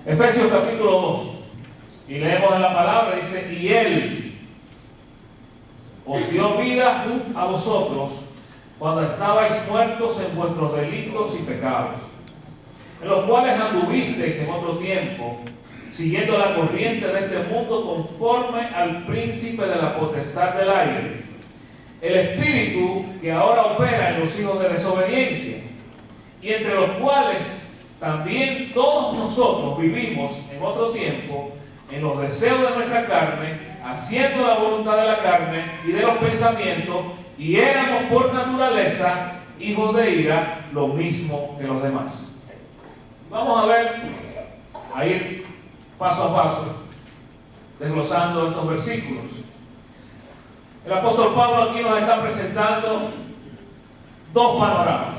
Efesios capítulo 2. Y leemos en la palabra, dice, y Él os dio vida a vosotros cuando estabais muertos en vuestros delitos y pecados, en los cuales anduvisteis en otro tiempo, siguiendo la corriente de este mundo conforme al príncipe de la potestad del aire, el espíritu que ahora opera en los hijos de desobediencia, y entre los cuales también todos nosotros vivimos en otro tiempo en los deseos de nuestra carne, haciendo la voluntad de la carne y de los pensamientos, y éramos por naturaleza hijos de ira, lo mismo que los demás. Vamos a ver, a ir paso a paso, desglosando estos versículos. El apóstol Pablo aquí nos está presentando dos panoramas.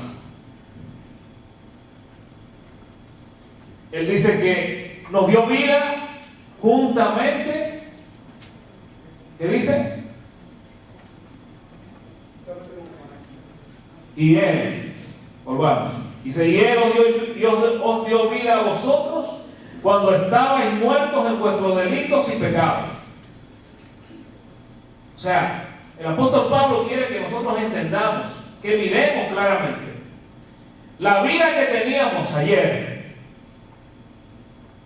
Él dice que nos dio vida juntamente, ¿qué dice? Y Él, volvamos, dice, y Él os dio vida a vosotros cuando estabais muertos en vuestros delitos y pecados. O sea, el apóstol Pablo quiere que nosotros entendamos, que miremos claramente la vida que teníamos ayer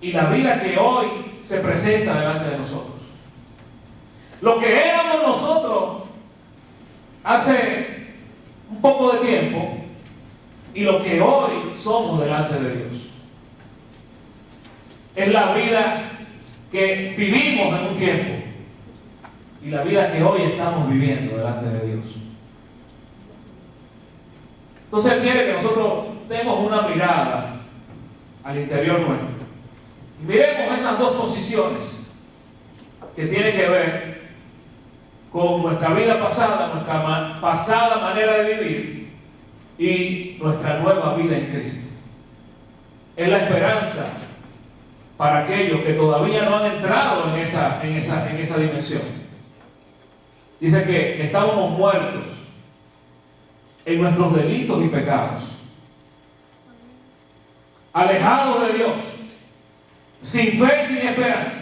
y la vida que hoy se presenta delante de nosotros. Lo que éramos nosotros hace un poco de tiempo y lo que hoy somos delante de Dios. Es la vida que vivimos en un tiempo y la vida que hoy estamos viviendo delante de Dios. Entonces Él quiere que nosotros demos una mirada al interior nuestro y miremos esas dos posiciones que tienen que ver con nuestra vida pasada, nuestra pasada manera de vivir y nuestra nueva vida en Cristo. Es la esperanza para aquellos que todavía no han entrado en esa dimensión. Dice que estábamos muertos en nuestros delitos y pecados, alejados de Dios, sin fe y sin esperanza.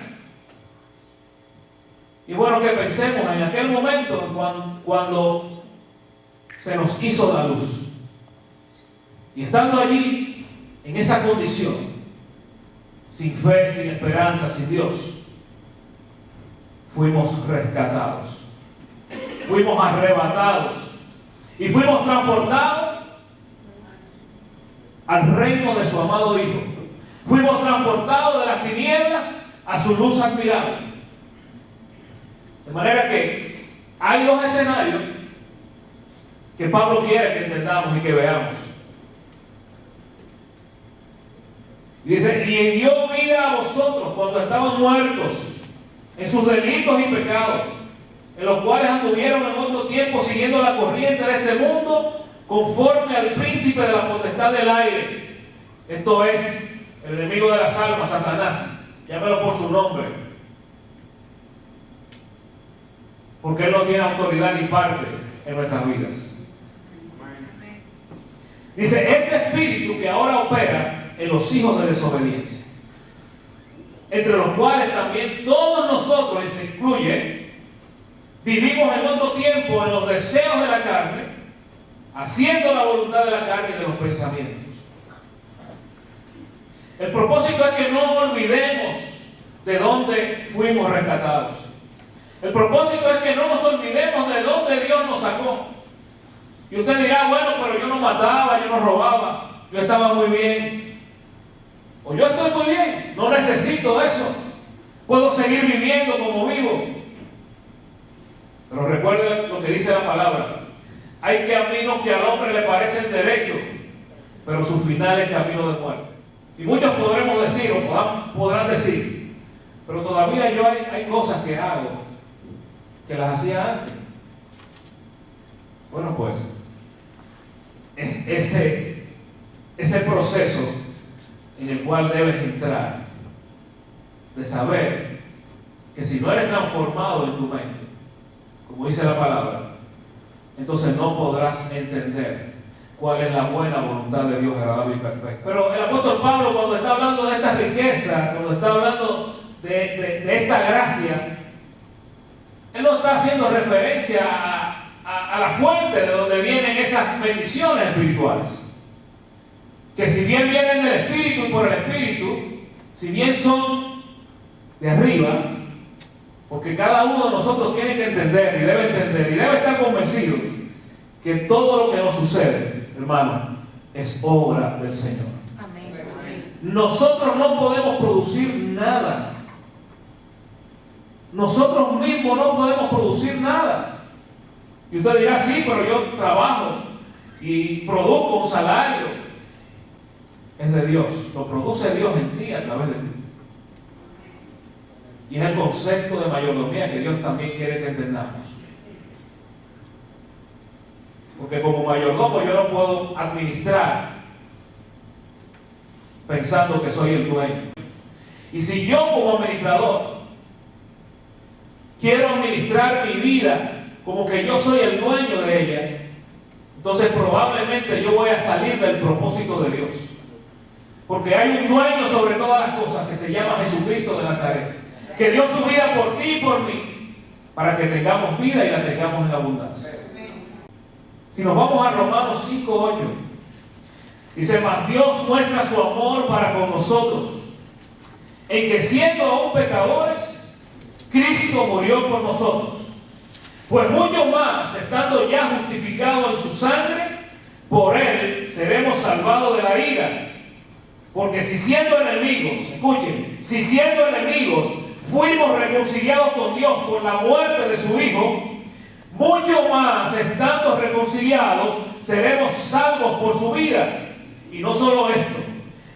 Y bueno, que pensemos en aquel momento cuando se nos hizo la luz. Y estando allí, en esa condición, sin fe, sin esperanza, sin Dios, fuimos rescatados, fuimos arrebatados y fuimos transportados al reino de su amado Hijo. Fuimos transportados de las tinieblas a su luz admirable. De manera que hay dos escenarios que Pablo quiere que entendamos y que veamos. Dice, y dio vida a vosotros cuando estaban muertos en sus delitos y pecados, en los cuales anduvieron en otro tiempo siguiendo la corriente de este mundo, conforme al príncipe de la potestad del aire. Esto es el enemigo de las almas, Satanás. Llámelo por su nombre. Porque Él no tiene autoridad ni parte en nuestras vidas. Dice, ese espíritu que ahora opera en los hijos de desobediencia, entre los cuales también todos nosotros, y se incluye, vivimos en otro tiempo en los deseos de la carne, haciendo la voluntad de la carne y de los pensamientos. El propósito es que no olvidemos de dónde fuimos rescatados. El propósito es que no nos olvidemos de dónde Dios nos sacó. Y usted dirá, bueno, pero yo no mataba, yo no robaba, yo estaba muy bien. O yo estoy muy bien, no necesito eso. Puedo seguir viviendo como vivo. Pero recuerde lo que dice la palabra. Hay caminos que al hombre le parecen derechos, pero su final es camino de muerte. Y muchos podremos decir, o podrán decir, pero todavía hay cosas que hago que las hacía antes. Bueno, pues es ese proceso en el cual debes entrar, de saber que si no eres transformado en tu mente, como dice la palabra, entonces no podrás entender cuál es la buena voluntad de Dios, agradable y perfecta. Pero el apóstol Pablo, cuando está hablando de esta riqueza, cuando está hablando de esta gracia, él no está haciendo referencia a la fuente de donde vienen esas bendiciones espirituales, que si bien vienen del Espíritu y por el Espíritu, si bien son de arriba, porque cada uno de nosotros tiene que entender y debe estar convencido que todo lo que nos sucede, hermano, es obra del Señor. Amén. Nosotros no podemos producir nada. Nosotros mismos no podemos producir nada. Y usted dirá, sí, pero yo trabajo y produzco un salario. Es de Dios, lo produce Dios en ti a través de ti. Y es el concepto de mayordomía que Dios también quiere que entendamos. Porque como mayordomo yo no puedo administrar pensando que soy el dueño. Y si yo como administrador quiero administrar mi vida como que yo soy el dueño de ella, entonces probablemente yo voy a salir del propósito de Dios. Porque hay un dueño sobre todas las cosas que se llama Jesucristo de Nazaret, que dio su vida por ti y por mí, para que tengamos vida y la tengamos en abundancia. Si nos vamos a Romanos 5:8, dice, mas Dios muestra su amor para con nosotros, en que siendo aún pecadores, Cristo murió por nosotros. Pues mucho más, estando ya justificados en su sangre, por Él seremos salvados de la ira. Porque si siendo enemigos, escuchen, si siendo enemigos fuimos reconciliados con Dios por la muerte de su Hijo, mucho más, estando reconciliados, seremos salvos por su vida. Y no solo esto,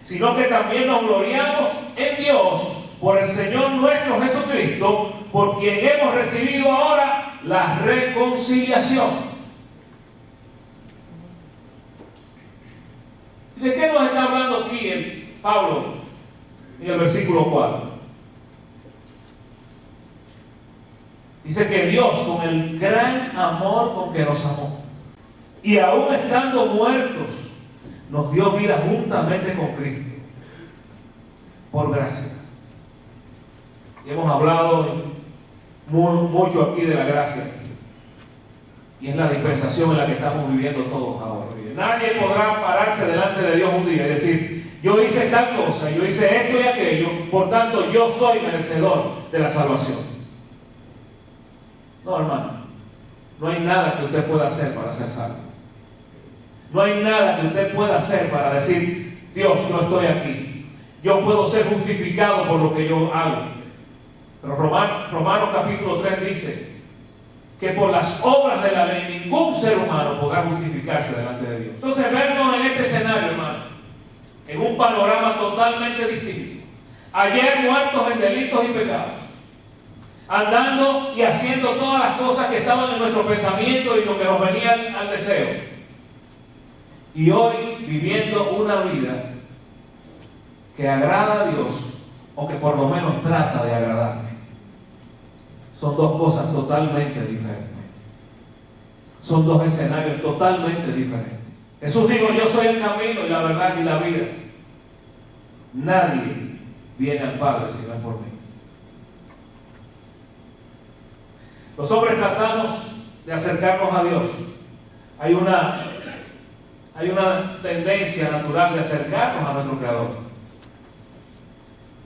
sino que también nos gloriamos en Dios por el Señor nuestro Jesucristo, por quien hemos recibido ahora la reconciliación. ¿De qué nos está hablando aquí Pablo en el versículo 4? Dice que Dios, con el gran amor con que nos amó, y aún estando muertos, nos dio vida juntamente con Cristo, por gracia. Y hemos hablado mucho aquí de la gracia, y es la dispensación en la que estamos viviendo todos ahora. Nadie podrá pararse delante de Dios un día y decir, yo hice tal cosa, yo hice esto y aquello, por tanto yo soy merecedor de la salvación. No, hermano, no hay nada que usted pueda hacer para ser salvo. No hay nada que usted pueda hacer para decir, Dios, yo estoy aquí, yo puedo ser justificado por lo que yo hago. Pero Romanos capítulo 3 dice que por las obras de la ley ningún ser humano podrá justificarse delante de Dios. Entonces, vernos en este escenario, hermano, en un panorama totalmente distinto. Ayer muertos en delitos y pecados, andando y haciendo todas las cosas que estaban en nuestro pensamiento y lo que nos venía al deseo. Y hoy viviendo una vida que agrada a Dios, o que por lo menos trata de agradarle. Son dos cosas totalmente diferentes. Son dos escenarios totalmente diferentes. Jesús dijo, yo soy el camino y la verdad y la vida. Nadie viene al Padre si no es por mí. Los hombres tratamos de acercarnos a Dios. Hay una tendencia natural de acercarnos a nuestro Creador.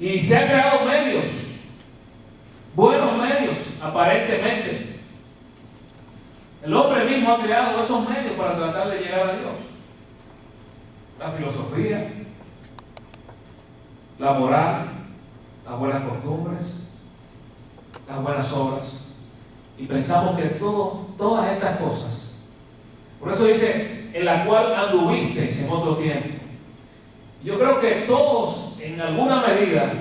Y se han creado medios, buenos medios, aparentemente. El hombre mismo ha creado esos medios para tratar de llegar a Dios. La filosofía, la moral, las buenas costumbres, las buenas obras. Y pensamos que todas estas cosas, por eso dice, en la cual anduvisteis en otro tiempo. Yo creo que todos, en alguna medida,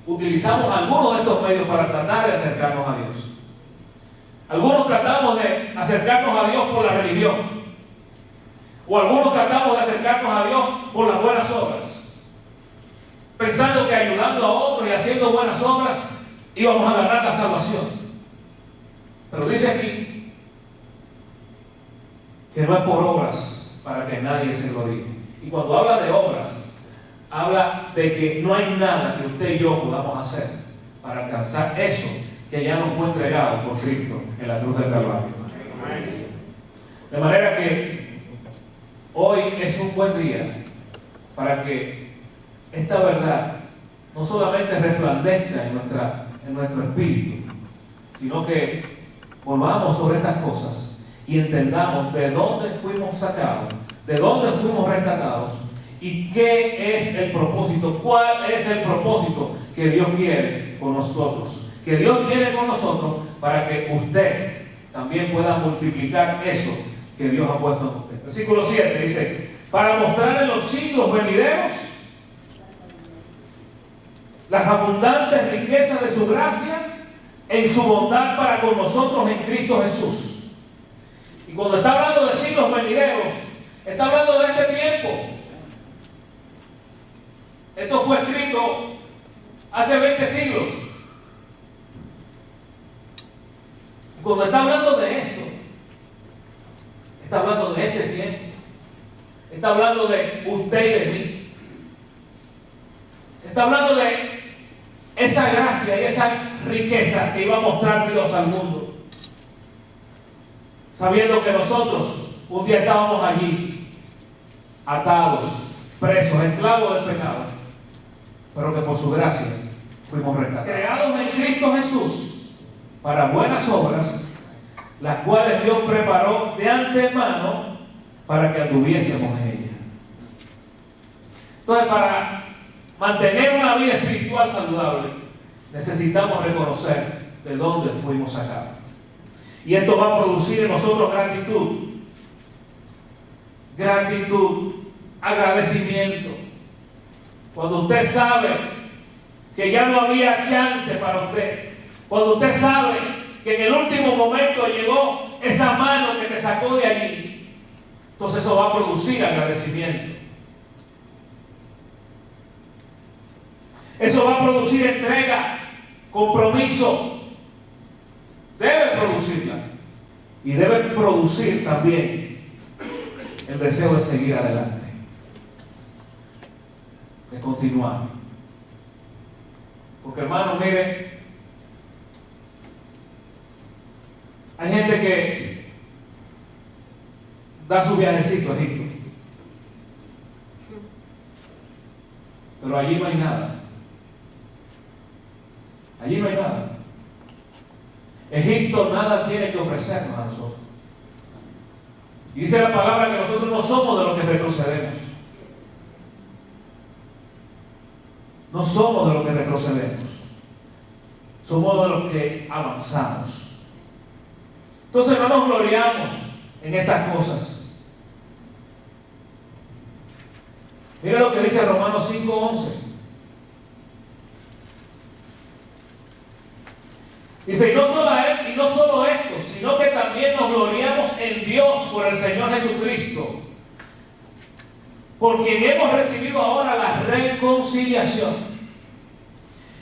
utilizamos algunos de estos medios para tratar de acercarnos a Dios. Algunos tratamos de acercarnos a Dios por la religión, o algunos tratamos de acercarnos a Dios por las buenas obras, pensando que ayudando a otros y haciendo buenas obras íbamos a ganar la salvación. Pero dice aquí que no es por obras para que nadie se gloríe. Y cuando habla de obras, habla de que no hay nada que usted y yo podamos hacer para alcanzar eso que ya nos fue entregado por Cristo en la cruz del Calvario. De manera que hoy es un buen día para que esta verdad no solamente resplandezca en nuestro espíritu, sino que volvamos sobre estas cosas y entendamos de dónde fuimos sacados, de dónde fuimos rescatados y qué es el propósito, cuál es el propósito que Dios quiere con nosotros, que Dios tiene con nosotros para que usted también pueda multiplicar eso que Dios ha puesto en usted. Versículo 7 dice: para mostrar en los siglos venideros las abundantes riquezas de su gracia en su bondad para con nosotros en Cristo Jesús. Y cuando está hablando de siglos venideros, está hablando de este tiempo. Esto fue escrito hace 20 siglos. Y cuando está hablando de esto, está hablando de este tiempo. Está hablando de usted y de mí. Está hablando de esa gracia y esa riqueza que iba a mostrar Dios al mundo. Sabiendo que nosotros un día estábamos allí, atados, presos, esclavos del pecado, pero que por su gracia fuimos rescatados. Creados en Cristo Jesús para buenas obras, las cuales Dios preparó de antemano para que anduviésemos en ella. Entonces, para mantener una vida espiritual saludable, necesitamos reconocer de dónde fuimos sacados. Y esto va a producir en nosotros gratitud, agradecimiento. Cuando usted sabe que ya no había chance para usted, cuando usted sabe que en el último momento llegó esa mano que te sacó de allí, entonces eso va a producir agradecimiento. Eso va a producir entrega, compromiso. Debe producirla. Y debe producir también el deseo de seguir adelante, de continuar. Porque, hermano, mire, hay gente que da su viajecito a Egipto, pero allí no hay nada. Allí no hay nada. Egipto nada tiene que ofrecernos a nosotros. Y dice la palabra que nosotros no somos de los que retrocedemos. No somos de los que retrocedemos. Somos de los que avanzamos. Entonces no nos gloriamos en estas cosas. Mira lo que dice Romanos 5:11. Dice, y no solo esto, sino que también nos gloriamos en Dios por el Señor Jesucristo, por quien hemos recibido ahora la reconciliación.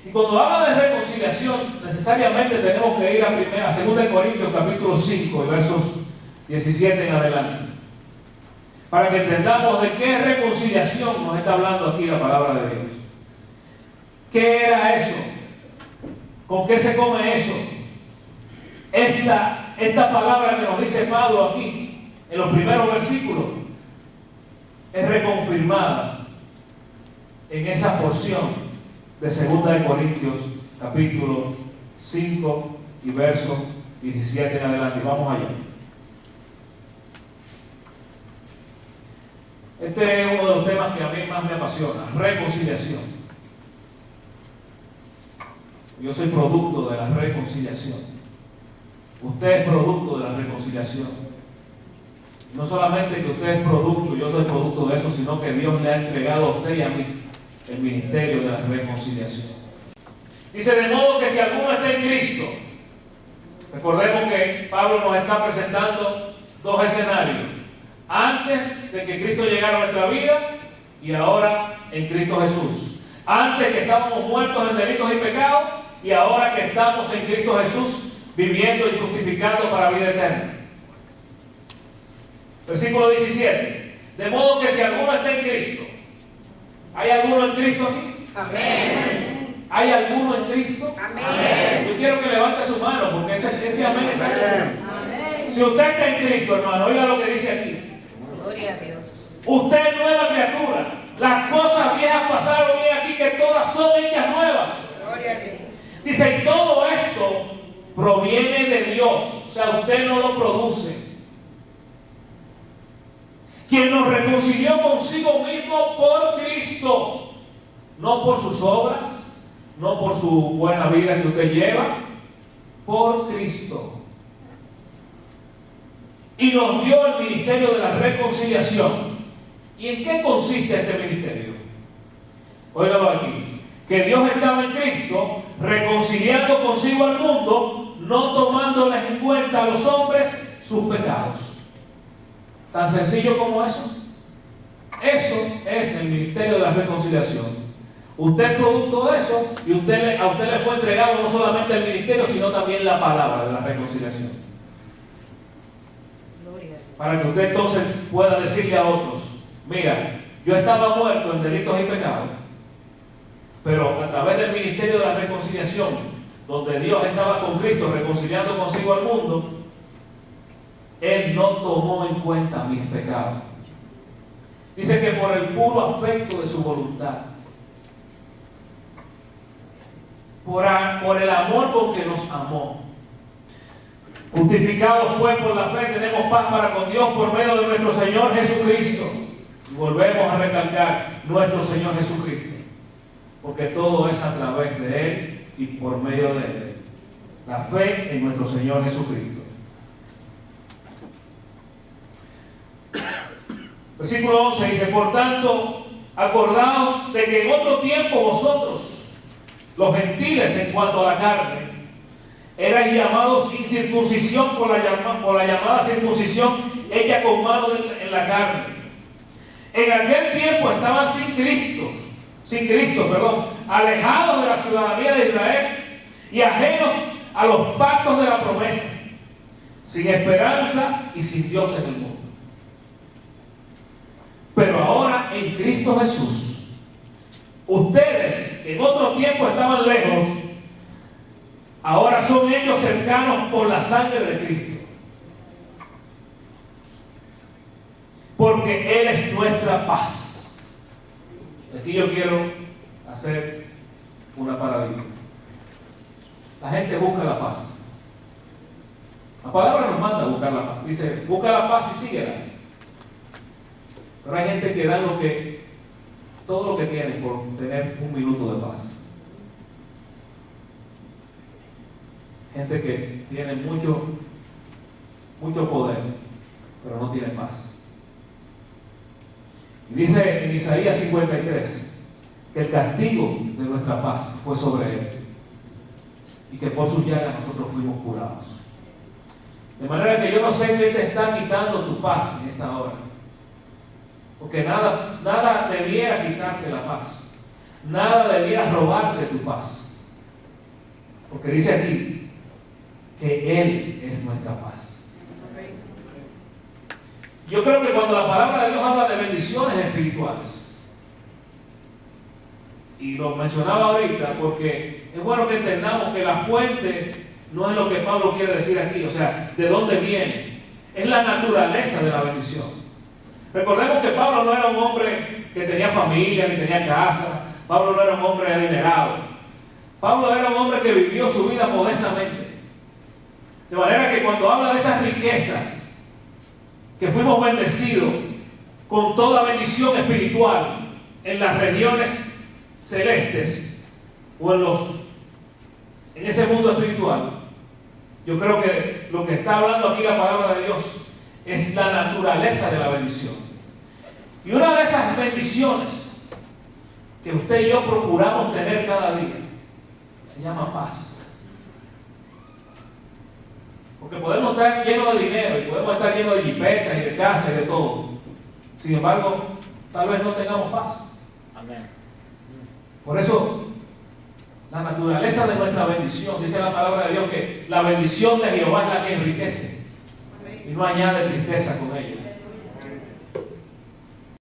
Y cuando habla de reconciliación, necesariamente tenemos que ir a 2 Corintios capítulo 5, versos 17 en adelante, para que entendamos de qué reconciliación nos está hablando aquí la palabra de Dios. ¿Qué era eso? ¿Con qué se come eso? Esta palabra que nos dice Pablo aquí, en los primeros versículos, es reconfirmada en esa porción de 2 Corintios, capítulo 5 y verso 17 en adelante. Vamos allá. Este es uno de los temas que a mí más me apasiona, reconciliación. Yo soy producto de la reconciliación. Usted es producto de la reconciliación. No solamente que usted es producto, yo soy producto de eso, sino que Dios le ha entregado a usted y a mí el ministerio de la reconciliación. Dice, de modo que si alguno está en Cristo, recordemos que Pablo nos está presentando dos escenarios. Antes de que Cristo llegara a nuestra vida y ahora en Cristo Jesús. Antes que estábamos muertos en delitos y pecados, y ahora que estamos en Cristo Jesús, viviendo y fructificando para vida eterna. Versículo 17. De modo que si alguno está en Cristo, ¿hay alguno en Cristo aquí? Amén. ¿Hay alguno en Cristo? Amén. Yo quiero que levante su mano, porque ese amén está aquí. Amén. Si usted está en Cristo, hermano, oiga lo que dice aquí. Gloria a Dios. Usted es nueva criatura. Las cosas viejas pasaron y aquí que todas son hechas nuevas. Gloria a Dios. Dice, y todo esto proviene de Dios. O sea, usted no lo produce. Quien nos reconcilió consigo mismo por Cristo. No por sus obras, no por su buena vida que usted lleva. Por Cristo. Y nos dio el ministerio de la reconciliación. ¿Y en qué consiste este ministerio? Óigalo aquí. Que Dios estaba en Cristo reconciliando consigo al mundo, no tomándoles en cuenta a los hombres sus pecados. Tan sencillo como eso. Eso es el ministerio de la reconciliación. Usted es producto de eso y a usted le fue entregado no solamente el ministerio, sino también la palabra de la reconciliación. Para que usted entonces pueda decirle a otros, mira, yo estaba muerto en delitos y pecados, pero a través del ministerio de la reconciliación, donde Dios estaba con Cristo reconciliando consigo al mundo, Él no tomó en cuenta mis pecados. Dice que por el puro afecto de su voluntad, por el amor con que nos amó, justificados pues por la fe, tenemos paz para con Dios por medio de nuestro Señor Jesucristo. Y volvemos a recalcar, nuestro Señor Jesucristo, porque todo es a través de Él y por medio de Él. La fe en nuestro Señor Jesucristo. Versículo 11 dice, por tanto, acordaos de que en otro tiempo vosotros, los gentiles en cuanto a la carne, eran llamados incircuncisión por la llamada circuncisión hecha con mano en la carne. En aquel tiempo estaban sin Cristo, alejados de la ciudadanía de Israel y ajenos a los pactos de la promesa, sin esperanza y sin Dios en el mundo. Pero ahora en Cristo Jesús, ustedes que en otro tiempo estaban lejos, ahora son ellos cercanos por la sangre de Cristo. Porque Él es nuestra paz. Aquí yo quiero hacer una paradigma. La gente busca la paz. La palabra nos manda a buscar la paz. Dice, busca la paz y síguela. Pero hay gente que da todo lo que tiene por tener un minuto de paz. Gente que tiene mucho poder, pero no tiene paz. Y dice en Isaías 53 que el castigo de nuestra paz fue sobre Él y que por sus llagas nosotros fuimos curados. De manera que yo no sé qué te está quitando tu paz en esta hora, porque nada debiera quitarte la paz, nada debiera robarte tu paz, porque dice aquí que Él es nuestra paz. Yo creo que cuando la palabra de Dios habla de bendiciones espirituales, y lo mencionaba ahorita porque es bueno que entendamos que la fuente no es lo que Pablo quiere decir aquí, o sea, de dónde viene, es la naturaleza de la bendición. Recordemos que Pablo no era un hombre que tenía familia ni tenía casa. Pablo no era un hombre adinerado. Pablo era un hombre que vivió su vida modestamente. De manera que cuando habla de esas riquezas, que fuimos bendecidos con toda bendición espiritual en las regiones celestes o en ese mundo espiritual, yo creo que lo que está hablando aquí la palabra de Dios es la naturaleza de la bendición. Y una de esas bendiciones que usted y yo procuramos tener cada día se llama paz. Porque podemos estar llenos de dinero y podemos estar llenos de jipetas y de casas y de todo. Sin embargo, tal vez no tengamos paz. Amén. Por eso, la naturaleza de nuestra bendición, dice la palabra de Dios que la bendición de Jehová es la que enriquece y no añade tristeza con ella.